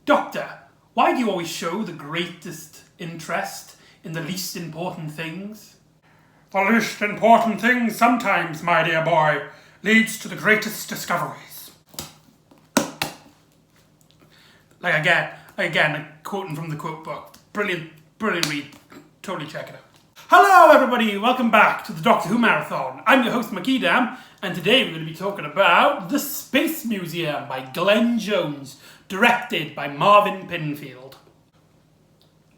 Doctor, why do you always show the greatest interest in the least important things? The least important thing sometimes, my dear boy, leads to the greatest discoveries. Like again, quoting from the quote book. Brilliant read. Totally check it out. Hello everybody, welcome back to the Doctor Who Marathon. I'm your host McEdam, and today we're going to be talking about The Space Museum by Glenn Jones, directed by Marvin Pinfield.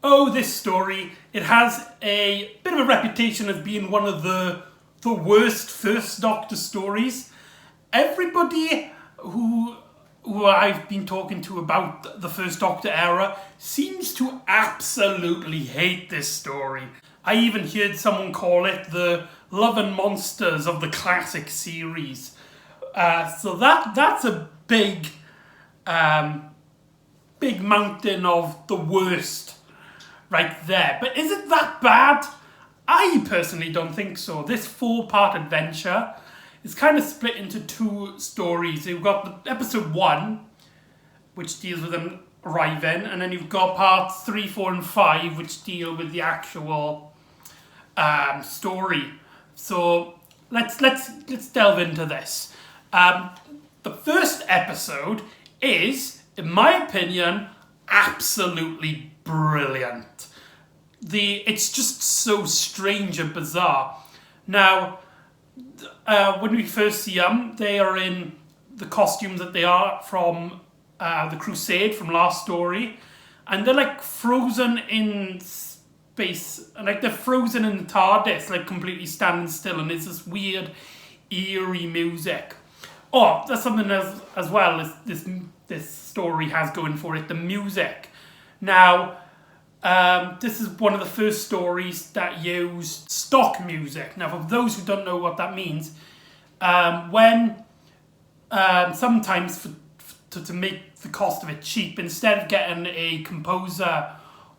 Oh, this story, it has a bit of a reputation of being one of the worst First Doctor stories. Everybody who I've been talking to about the First Doctor era seems to absolutely hate this story. I even heard someone call it the Love and Monsters of the classic series. So that's a big mountain of the worst right there. But is it that bad? I personally don't think so. This 4-part adventure is kind of split into 2 stories. You've got the episode 1, which deals with them arriving, and then you've got parts 3, 4, and 5, which deal with the actual story. So let's delve into this. The first episode is, in my opinion, absolutely brilliant. It's just so strange and bizarre. Now, when we first see them, they are in the costumes that they are from the Crusade from last story, and they're like frozen in space, like they're frozen in the TARDIS, like completely standing still, and there's this weird, eerie music. Oh, that's something as well as this story has going for it, the music. Now, this is one of the first stories that used stock music. Now, for those who don't know what that means, when sometimes to make the cost of it cheap, instead of getting a composer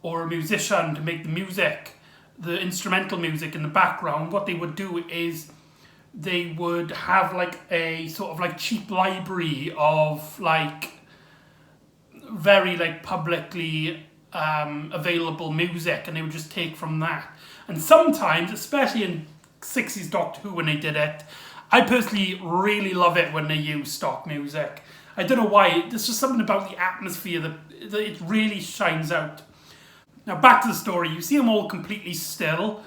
or a musician to make the music, the instrumental music in the background, what they would do is they would have like a sort of like cheap library of like very like publicly available music, and they would just take from that. And sometimes, especially in 60s Doctor Who when they did it, I personally really love it when they use stock music. I don't know why, there's just something about the atmosphere that it really shines out. Now back to the story, you see them all completely still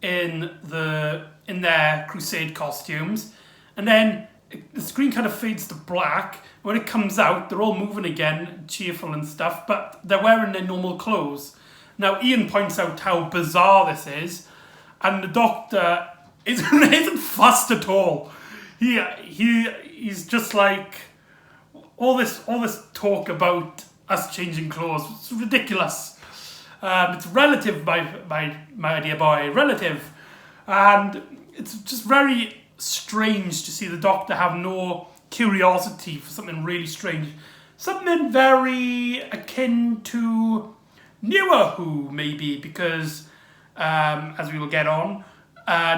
in their Crusade costumes, and then the screen kind of fades to black. When it comes out, they're all moving again, cheerful and stuff, but they're wearing their normal clothes. Now Ian points out how bizarre this is, and the Doctor isn't fussed at all. He's just like, all this talk about us changing clothes, it's ridiculous. It's relative, my dear boy, relative. And it's just very strange to see the Doctor have no curiosity for something really strange. Something very akin to newer Who, maybe, because, as we will get on,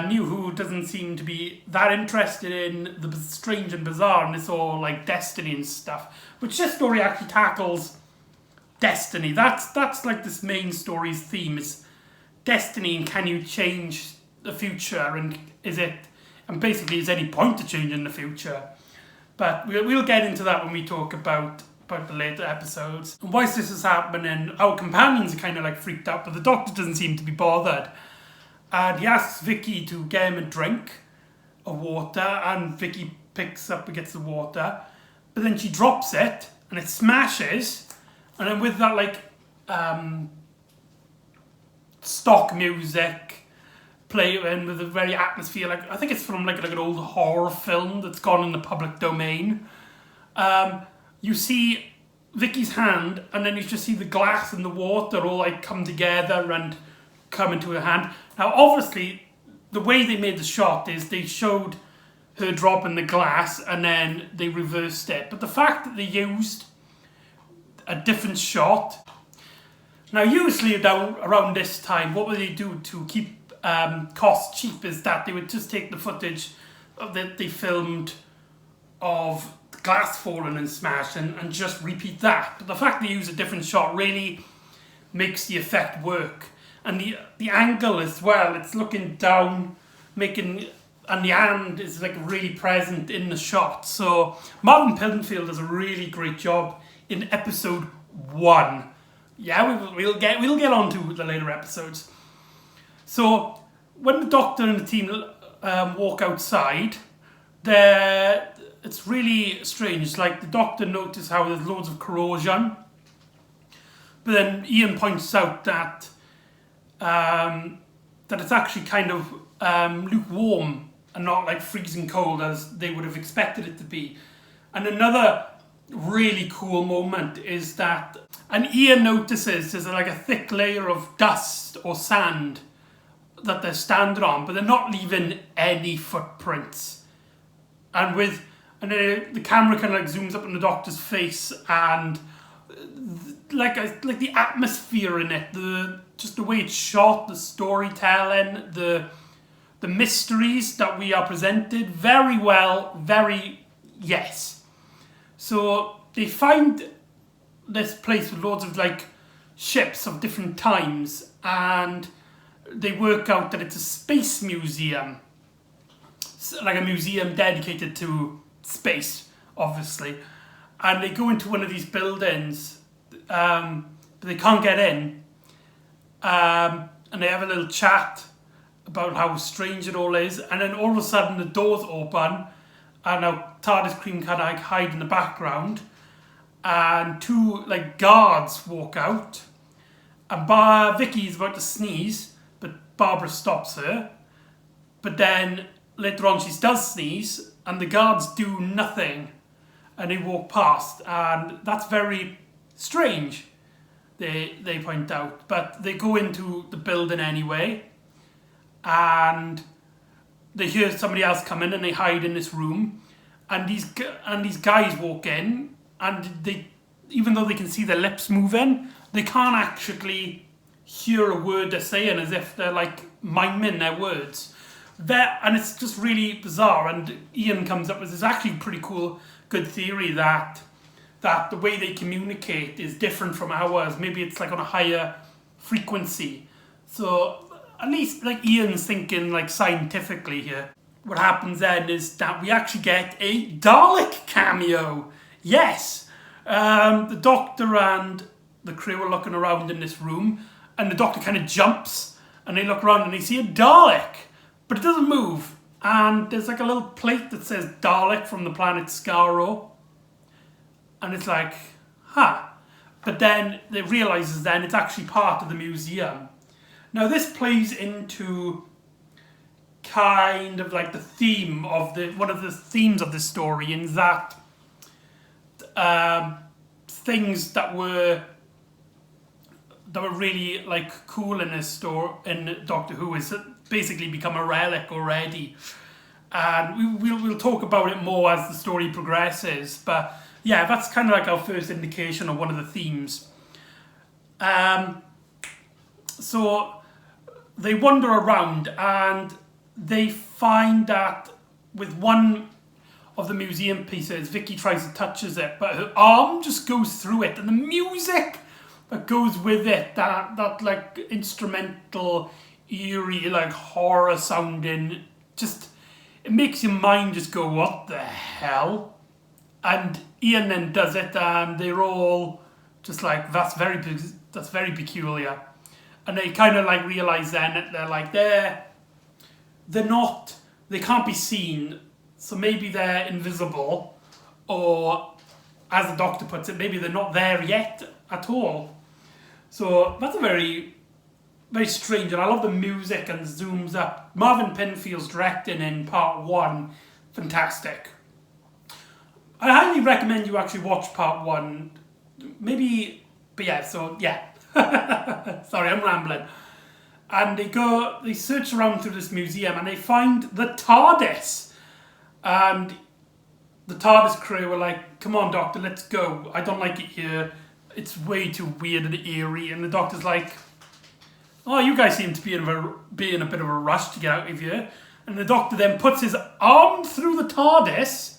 New Who doesn't seem to be that interested in the strange and bizarre, and it's all like destiny and stuff. Which this story actually tackles destiny. That's like this main story's theme, is destiny, and can you change the future, and basically is any point to changing the future. But we'll get into that when we talk about the later episodes. And whilst this is happening, our companions are kind of like freaked out, but the Doctor doesn't seem to be bothered. And he asks Vicky to get him a drink of water, and Vicky picks up and gets the water, but then she drops it and it smashes. And then with that like stock music playing with a very atmosphere, like I think it's from like an old horror film that's gone in the public domain. You see Vicky's hand, and then you just see the glass and the water all like come together and come into her hand. Now obviously the way they made the shot is they showed her dropping the glass and then they reversed it. But the fact that they used a different shot. Now usually around this time, what would they do to keep costs cheap is that they would just take the footage that they filmed of glass falling and smash and just repeat that. But the fact they use a different shot really makes the effect work. And the angle as well, it's looking down, and the hand is like really present in the shot. So Marvin Penfield does a really great job in episode 1. Yeah, we'll get on to the later episodes. So when the Doctor and the team walk outside, it's really strange. Like the Doctor notices how there's loads of corrosion, but then Ian points out that it's actually kind of lukewarm and not like freezing cold as they would have expected it to be. And another really cool moment is that, and Ian notices there's like a thick layer of dust or sand that they're standing on, but they're not leaving any footprints. And the camera kind of like zooms up on the Doctor's face, and like the atmosphere in it, just the way it's shot, the storytelling, the mysteries that we are presented, very well, yes. So they find this place with loads of like ships of different times, and they work out that it's a space museum, like a museum dedicated to space, obviously. And they go into one of these buildings, but they can't get in, and they have a little chat about how strange it all is, and then all of a sudden the doors open, and now TARDIS Cream kind of like hide in the background, and 2 like guards walk out, and Vicky's about to sneeze, but Barbara stops her. But then later on she does sneeze, and the guards do nothing, and they walk past, and that's very strange, they point out. But they go into the building anyway, and they hear somebody else come in, and they hide in this room, and these guys walk in, and they, even though they can see their lips moving, they can't actually hear a word they're saying, as if they're like miming their words. And it's just really bizarre. And Ian comes up with this actually pretty cool, good theory that the way they communicate is different from ours. Maybe it's like on a higher frequency. So at least like Ian's thinking like scientifically here. What happens then is that we actually get a Dalek cameo. Yes, the Doctor and the crew are looking around in this room, and the Doctor kind of jumps, and they look around and they see a Dalek, but it doesn't move. And there's like a little plate that says Dalek from the planet Skaro, and it's like, huh. But then they realises then it's actually part of the museum. Now this plays into kind of like the theme of one of the themes of the story, in that things that were really like cool in this story in Doctor Who is basically become a relic already, and we'll talk about it more as the story progresses. But yeah, that's kind of like our first indication of one of the themes. So they wander around, and they find that with one of the museum pieces, Vicky tries to touches it, but her arm just goes through it, and the music that goes with it, that like instrumental, eerie, like horror sounding, just, it makes your mind just go, what the hell? And Ian then does it, and they're all just like, that's very peculiar. And they kind of like realize then that they're like, they can't be seen, so maybe they're invisible, or as the Doctor puts it, maybe they're not there yet at all. So that's a very, very strange, and I love the music and zooms up. Marvin Penfield's directing in part 1, fantastic. I highly recommend you actually watch part 1, maybe, but yeah, so yeah. Sorry, I'm rambling. And they search around through this museum, and they find the TARDIS. And the TARDIS crew are like, come on, Doctor, let's go. I don't like it here. It's way too weird and eerie. And the Doctor's like, oh, you guys seem to be in a bit of a rush to get out of here. And the Doctor then puts his arm through the TARDIS,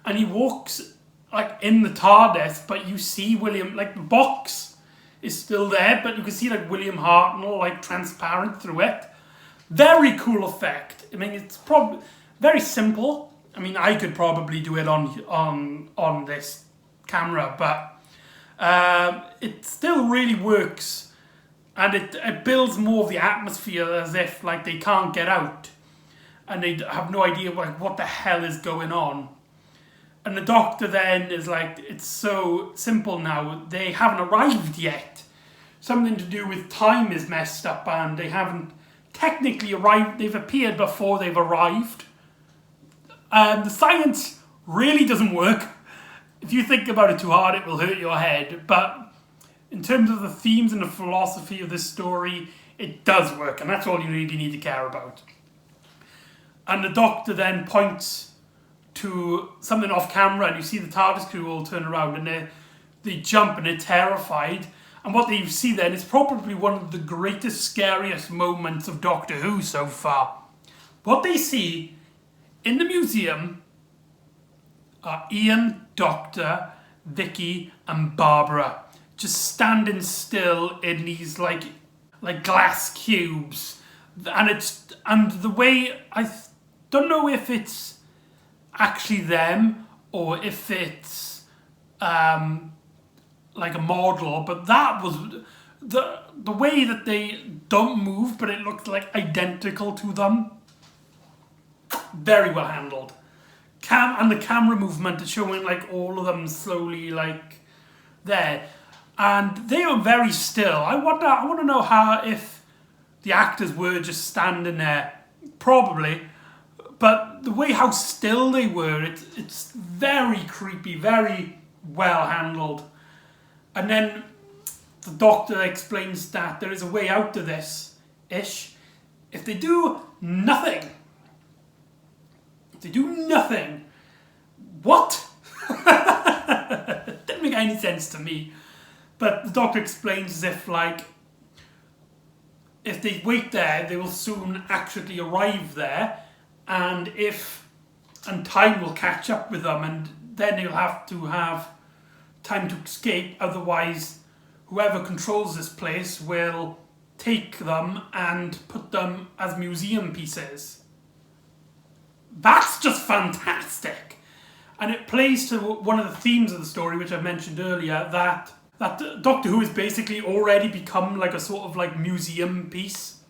and he walks like in the TARDIS, but you see William, like the box is still there, but you can see like William Hartnell like transparent through it. Very cool effect. I mean, it's probably very simple. I mean, I could probably do it on this camera, but it still really works, and it builds more of the atmosphere as if like they can't get out, and they have no idea like what the hell is going on. And the Doctor then is like, it's so simple now. They haven't arrived yet. Something to do with time is messed up, and they haven't technically arrived. They've appeared before they've arrived. The science really doesn't work. If you think about it too hard, it will hurt your head. But in terms of the themes and the philosophy of this story, it does work, and that's all you really need to care about. And the Doctor then points to something off camera, and you see the TARDIS crew all turn around, and they jump and they're terrified. And what they see then is probably one of the greatest, scariest moments of Doctor Who so far. What they see in the museum are Ian, Doctor, Vicky, and Barbara just standing still in these like glass cubes, and the way don't know if it's actually them or if it's like a model, but that was the way that they don't move, but it looked like identical to them. Very well handled. And the camera movement is showing like all of them slowly like there, and they were very still. I want to know if the actors were just standing there, probably, but the way how still they were, it's very creepy, very well handled. And then the Doctor explains that there is a way out of this ish if they do nothing. They do nothing. What? Didn't make any sense to me. But the Doctor explains as if like, if they wait there, they will soon actually arrive there, and time will catch up with them, and then they'll have to have time to escape. Otherwise, whoever controls this place will take them and put them as museum pieces. That's just fantastic. And it plays to one of the themes of the story, which I mentioned earlier, that Doctor Who has basically already become like a sort of like museum piece.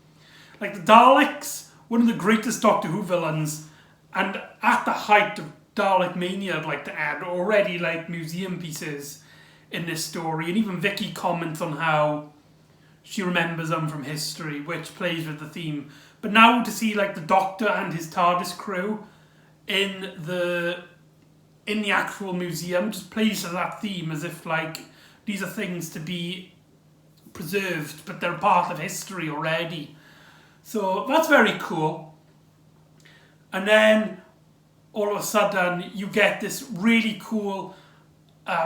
Like the Daleks, one of the greatest Doctor Who villains, and at the height of Dalek mania, I'd like to add, already like museum pieces in this story. And even Vicky comments on how she remembers them from history, which plays with the theme. But now to see like the Doctor and his TARDIS crew in the actual museum just plays to that theme, as if like these are things to be preserved, but they're part of history already. So that's very cool. And then all of a sudden you get this really cool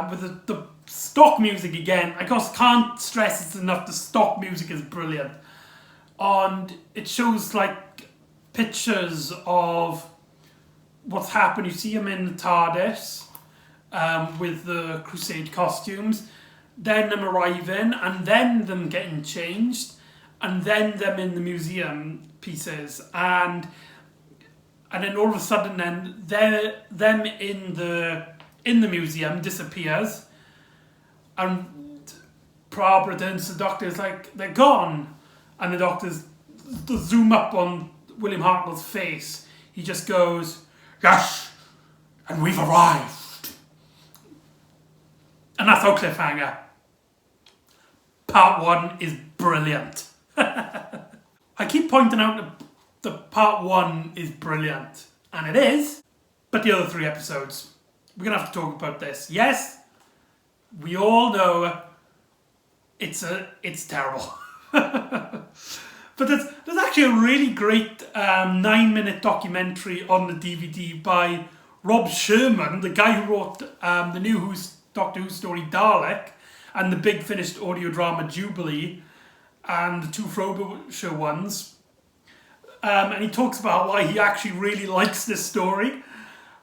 with the stock music again. I just can't stress it enough. The stock music is brilliant. And it shows like pictures of what's happened. You see them in the TARDIS with the Crusade costumes, then them arriving, and then them getting changed, and then them in the museum pieces, and then all of a sudden then them in the museum disappears, and Barbara turns to the Doctor, is like, they're gone. And the Doctor's to zoom up on William Hartnell's face. He just goes, "Yes, and we've arrived." And that's our cliffhanger. Part 1 is brilliant. I keep pointing out that the part 1 is brilliant, and it is, but the other 3 episodes, we're going to have to talk about this. Yes, we all know it's terrible. But there's actually a really great 9-minute documentary on the DVD by Rob Sherman, the guy who wrote the new Doctor Who story Dalek, and the big finished audio drama Jubilee, and the 2 Frobisher ones. And he talks about why he actually really likes this story.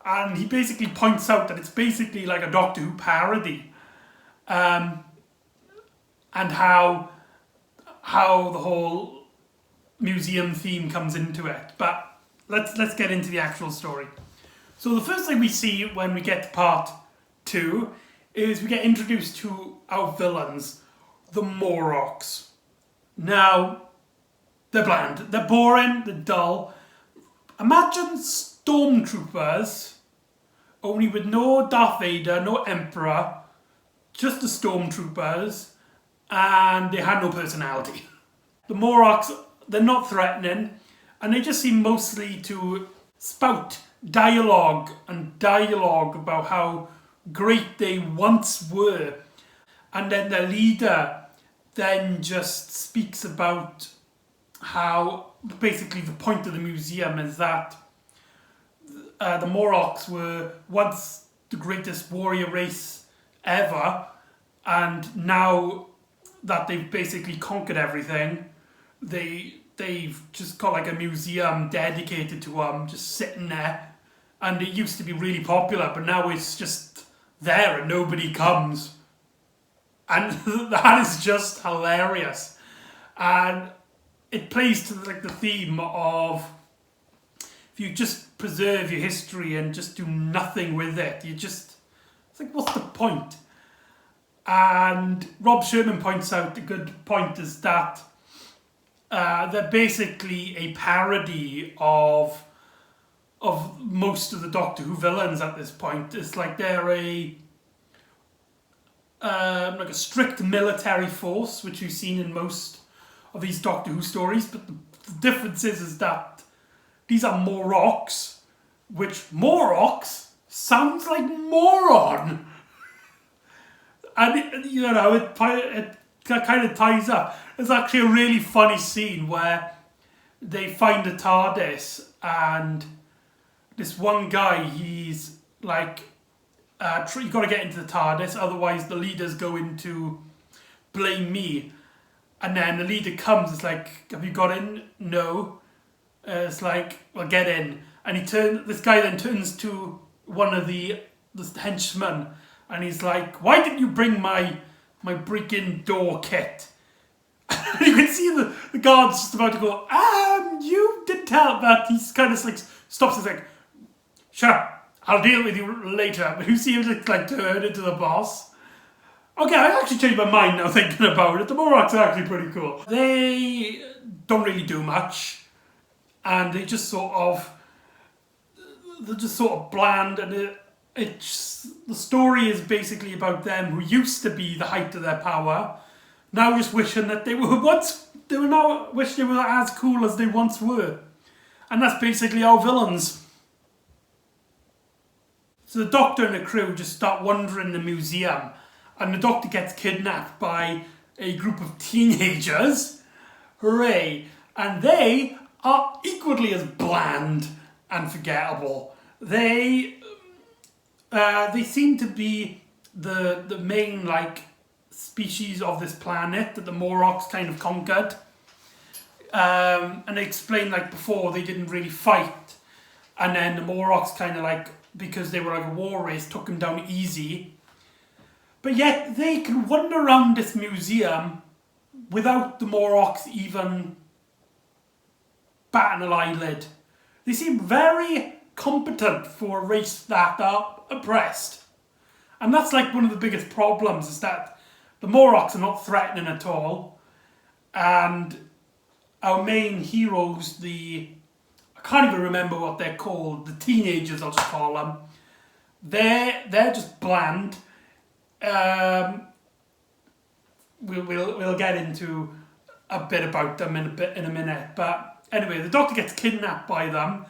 And he basically points out that it's basically like a Doctor Who parody. And how the whole museum theme comes into it. But let's get into the actual story. So the first thing we see when we get to part 2 is we get introduced to our villains, the Morlocks. Now, they're bland, they're boring, they're dull. Imagine stormtroopers, only with no Darth Vader, no Emperor, just the stormtroopers, and they had no personality. The Morlocks, they're not threatening, and they just seem mostly to spout dialogue about how great they once were. And then their leader then just speaks about how basically the point of the museum is that the Morlocks were once the greatest warrior race ever, and now that they've basically conquered everything, they've just got like a museum dedicated to them, just sitting there. And it used to be really popular, but now it's just there and nobody comes. And that is just hilarious. And it plays to like the theme of, if you just preserve your history and just do nothing with it, it's like, what's the point? And Rob Sherman points out the good point is that they're basically a parody of most of the Doctor Who villains at this point. It's like they're like a strict military force, which you've seen in most of these Doctor Who stories. But the difference is that these are Morlocks, which Morlocks sounds like moron. And it kind of ties up. There's actually a really funny scene where they find a TARDIS, and this one guy, he's like, you got to get into the TARDIS, otherwise the leader's going to blame me. And then the leader comes, it's like, have you got in? No. It's like, well, get in. And this guy then turns to one of the henchmen, and he's like, why didn't you bring my break-in door kit? And you can see the guard's just about to go, you didn't tell, but he's kind of like, stops and like, shut up, I'll deal with you later. But you see him like turn into the boss. Okay, I actually changed my mind now thinking about it. The Morlocks are actually pretty cool. They don't really do much, and they're just sort of bland, and the story is basically about them who used to be the height of their power, now just wishing that they wish they were as cool as they once were. And that's basically our villains. So the Doctor and the crew just start wandering the museum, and the Doctor gets kidnapped by a group of teenagers. Hooray! And they are equally as bland and forgettable. They seem to be the main like species of this planet that the Morlocks kind of conquered. And they explained like before they didn't really fight, and then the Morlocks kind of like, because they were like a war race, took them down easy. But yet they can wander around this museum without the Morlocks even batting an eyelid. They seem very competent for a race that are oppressed. And that's like one of the biggest problems, is that the Morlocks are not threatening at all. And our main heroes, I can't even remember what they're called, the teenagers I'll just call them, they're just bland. We'll get into a bit about them in a minute. But anyway, the Doctor gets kidnapped by them,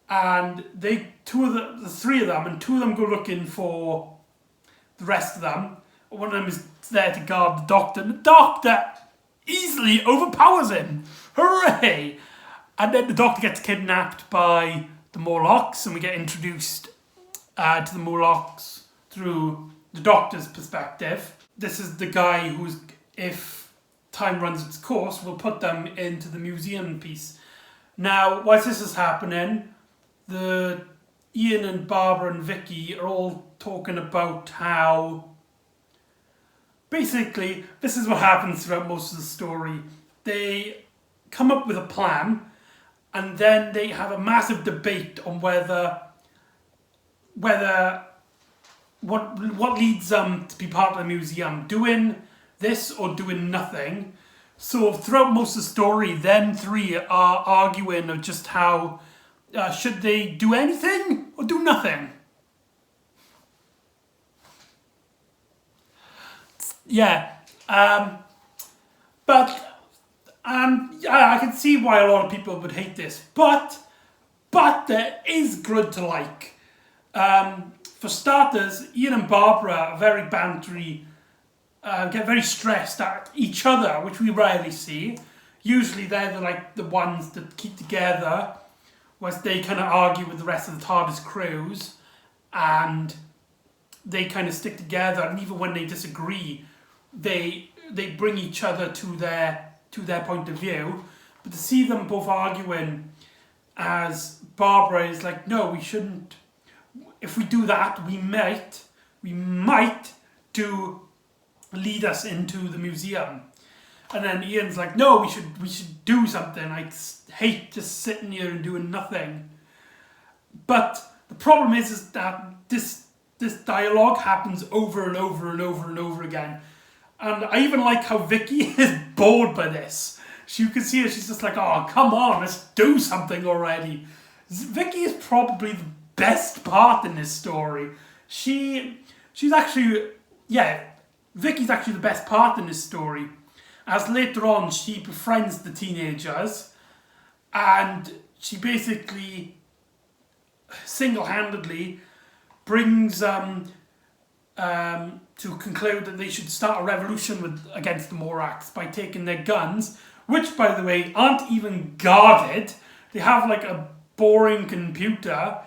and the three of them, and two of them go looking for the rest of them. One of them is there to guard the Doctor, and the Doctor easily overpowers him. Hooray! And then the Doctor gets kidnapped by the Morlocks, and we get introduced to the Morlocks through the Doctor's perspective. This is the guy who's, if time runs its course, will put them into the museum piece. Now, whilst this is happening, the Ian and Barbara and Vicky are all talking about how basically this is what happens throughout most of the story. They come up with a plan and then they have a massive debate on whether what leads them to be part of the museum, doing this or doing nothing. So throughout most of the story, them three are arguing of just how should they do anything or do nothing. Yeah, but I can see why a lot of people would hate this, but there is good to like. For starters, Ian and Barbara are very bantery, get very stressed at each other, which we rarely see. Usually they're the ones that keep together, whereas they kind of argue with the rest of the TARDIS crews, and they kind of stick together, and even when they disagree, they bring each other to their point of view. But to see them both arguing, as Barbara is like, no, we shouldn't. If we do that, we might lead us into the museum. And then Ian's like, no, we should do something. I hate just sitting here and doing nothing. But the problem is that this dialogue happens over and over and over and over again. And I even like how Vicky is bored by this. You can see her, she's just like, oh, come on, let's do something already. Vicky is probably the best part in this story. She's actually, Vicky's actually the best part in this story. As later on, she befriends the teenagers, and she basically single-handedly brings to conclude that they should start a revolution against the Morax by taking their guns, which, by the way, aren't even guarded. They have a boring computer,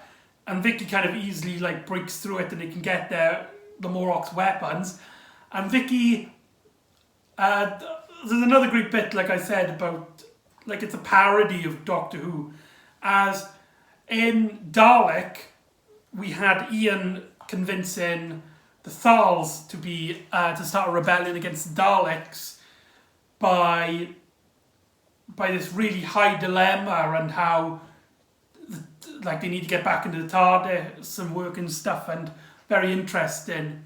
and Vicky kind of easily breaks through it, and they can get the Moroc's weapons. And Vicky, there's another great bit, like I said, about it's a parody of Doctor Who, as in Dalek we had Ian convincing the Thals to start a rebellion against the Daleks by this really high dilemma, and how they need to get back into the TARDIS and work and stuff, and very interesting.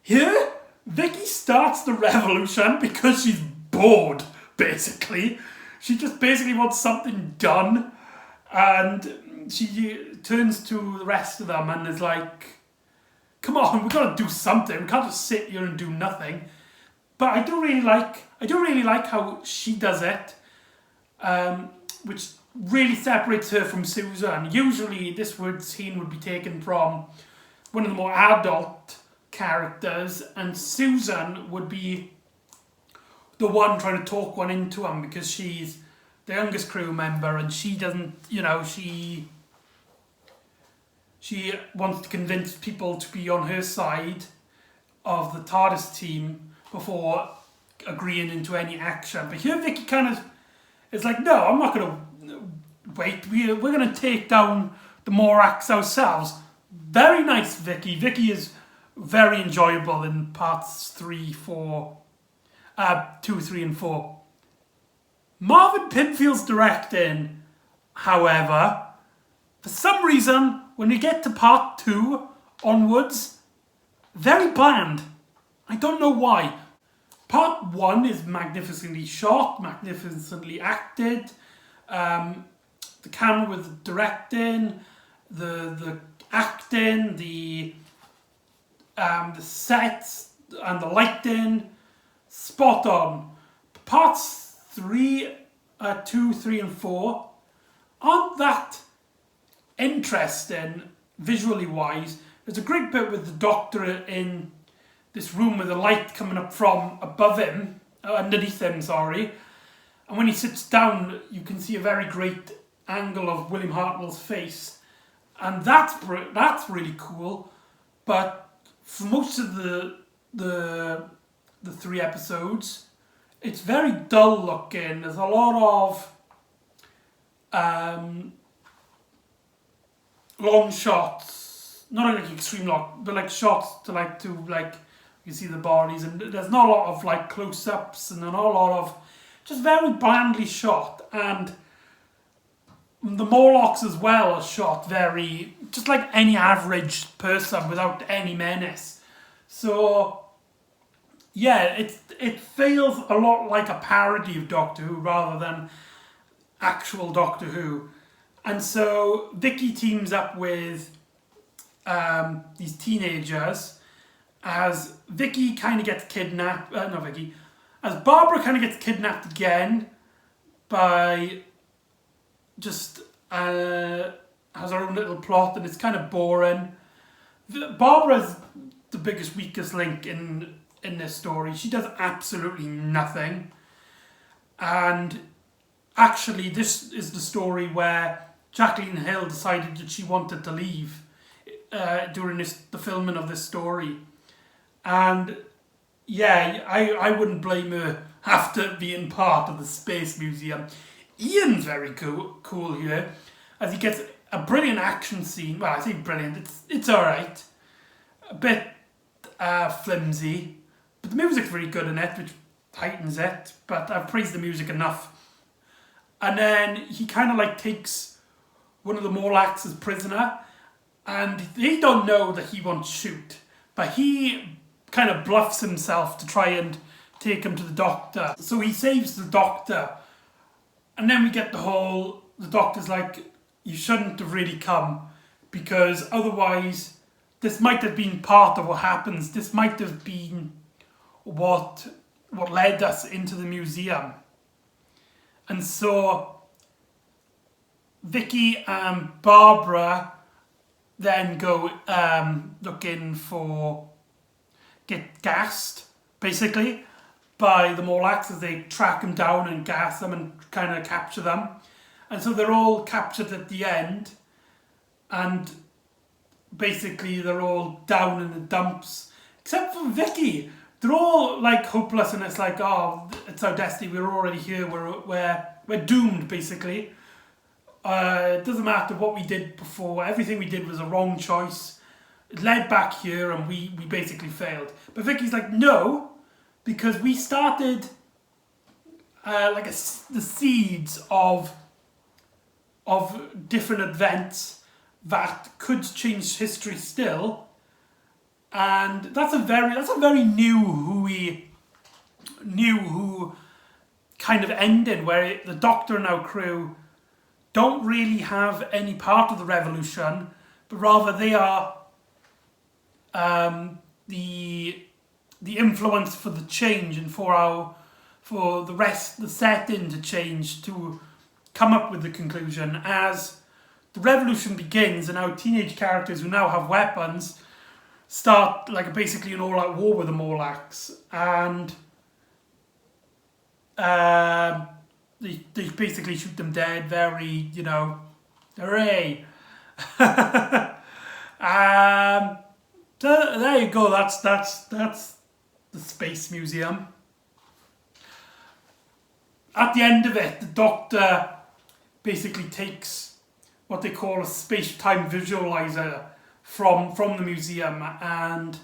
Here, Vicky starts the revolution because she's bored, basically. She just basically wants something done, and she turns to the rest of them and is like, come on, we've got to do something. We can't just sit here and do nothing. But I do really like how she does it, which really separates her from Susan. Usually this scene would be taken from one of the more adult characters, and Susan would be the one trying to talk one into him because she's the youngest crew member, and she doesn't, she wants to convince people to be on her side of the TARDIS team before agreeing into any action. But here Vicky kind of is like, no, I'm not going to wait. We're going to take down the Morax ourselves. Very nice, Vicky. Vicky is very enjoyable in parts 2, 3, and 4. Marvin Pinfield's directing, however, for some reason, when we get to part 2 onwards, very bland. I don't know why. Part 1 is magnificently shot, magnificently acted. The camera with the directing, the acting, the sets and the lighting, spot on. Parts 2, 3, and 4 aren't that interesting visually wise. There's a great bit with the Doctor in this room with the light coming up from above him, underneath him, sorry. And when he sits down, you can see a very great angle of William Hartnell's face, and that's really cool. But for most of the 3 episodes, it's very dull looking. There's a lot of long shots, not like extreme long, but like shots to you see the bodies, and there's not a lot of like close-ups and not a lot of, just very blandly shot, and the Morlocks as well are shot very, just like any average person without any menace. So, yeah, it feels a lot like a parody of Doctor Who rather than actual Doctor Who. And so Vicky teams up with these teenagers as Vicky kind of gets kidnapped, not Vicky, as Barbara kind of gets kidnapped again by just has her own little plot, and it's kind of boring. Barbara's the biggest, weakest link in this story. She does absolutely nothing. And actually, this is the story where Jacqueline Hill decided that she wanted to leave during the filming of this story. And yeah, I wouldn't blame her after being part of the Space Museum. Ian's very cool here, as he gets a brilliant action scene. Well, I say brilliant, it's alright. A bit flimsy, but the music's very good in it, which heightens it, but I've praised the music enough. And then he kind of like takes one of the Morlocks as prisoner, and they don't know that he won't shoot, but he kind of bluffs himself to try and take him to the Doctor. So he saves the Doctor. And then we get the Doctor's like, you shouldn't have really come, because otherwise this might have been part of what happens. This might have been what led us into the museum. And so Vicky and Barbara then go get gassed, basically, by the Morlocks as they track them down and gas them and kind of capture them. And so they're all captured at the end, and basically they're all down in the dumps, except for Vicky. They're all like hopeless, and it's like, oh, it's our destiny, we're already here, we're doomed, basically. It doesn't matter what we did before, everything we did was a wrong choice. It led back here and we basically failed. But Vicky's like, no, because we started the seeds of different events that could change history still, and that's a very new Who kind of ending, where the Doctor and our crew don't really have any part of the revolution, but rather they are the influence for the change and for the setting to change, to come up with the conclusion as the revolution begins, and our teenage characters who now have weapons start like basically an all-out war with the Morlocks, and they basically shoot them dead. Very, hooray! So there you go. That's the Space Museum. At the end of it, the Doctor basically takes what they call a space-time visualizer from the museum, and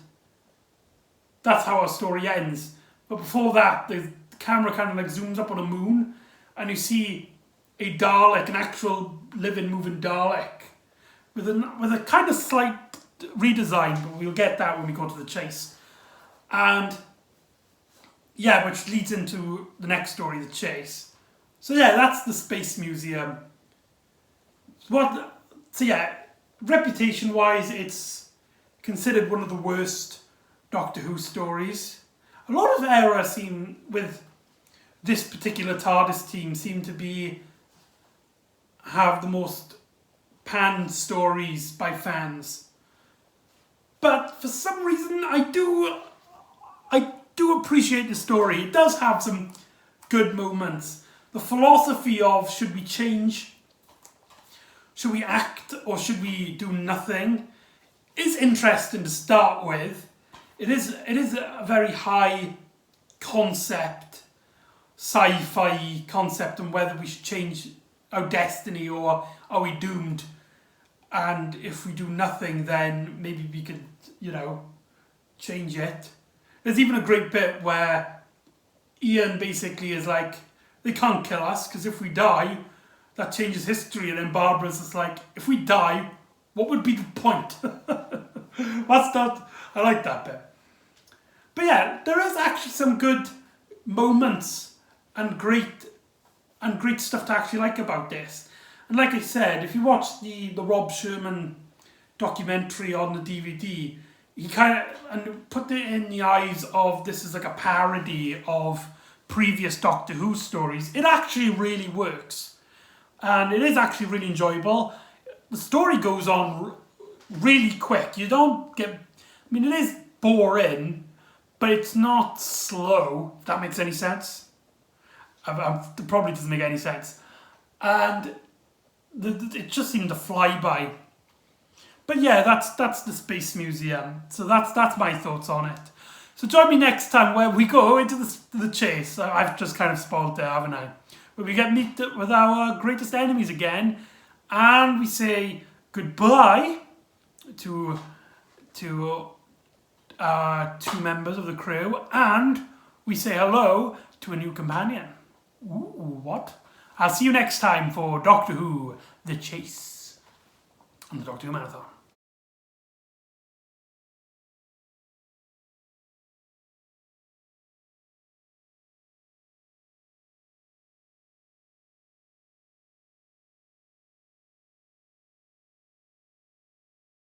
that's how our story ends. But before that, the camera kind of like zooms up on a moon, and you see a Dalek, an actual living, moving Dalek, with a kind of slight redesign, but we'll get that when we go to the chase. And yeah, which leads into the next story, the chase. So yeah, that's the Space Museum. Reputation-wise, it's considered one of the worst Doctor Who stories. A lot of error seem with this particular TARDIS team seem to have the most panned stories by fans. But for some reason, I do appreciate the story. It does have some good moments. The philosophy of should we change, should we act, or should we do nothing is interesting to start with. It is a very high concept, sci-fi concept on whether we should change our destiny or are we doomed. and if we do nothing, then maybe we could, change it. There's even a great bit where Ian basically is like, they can't kill us, because if we die, that changes history. And then Barbara's just like, if we die, what would be the point? I like that bit. But yeah, there is actually some good moments and great stuff to actually like about this. And like I said, if you watch the Rob Sherman documentary on the DVD, he kind of, and put it in the eyes of this is like a parody of previous Doctor Who stories, it actually really works. And it is actually really enjoyable. The story goes on really quick. You don't get, it is boring, but it's not slow, if that makes any sense. It probably doesn't make any sense. And it just seemed to fly by. But yeah, that's the Space Museum. So that's my thoughts on it. So join me next time where we go into the chase. I've just kind of spoiled it, haven't I? Where we get meet with our greatest enemies again, and we say goodbye to two members of the crew, and we say hello to a new companion. Ooh, what? I'll see you next time for Doctor Who: The Chase on the Doctor Who Marathon.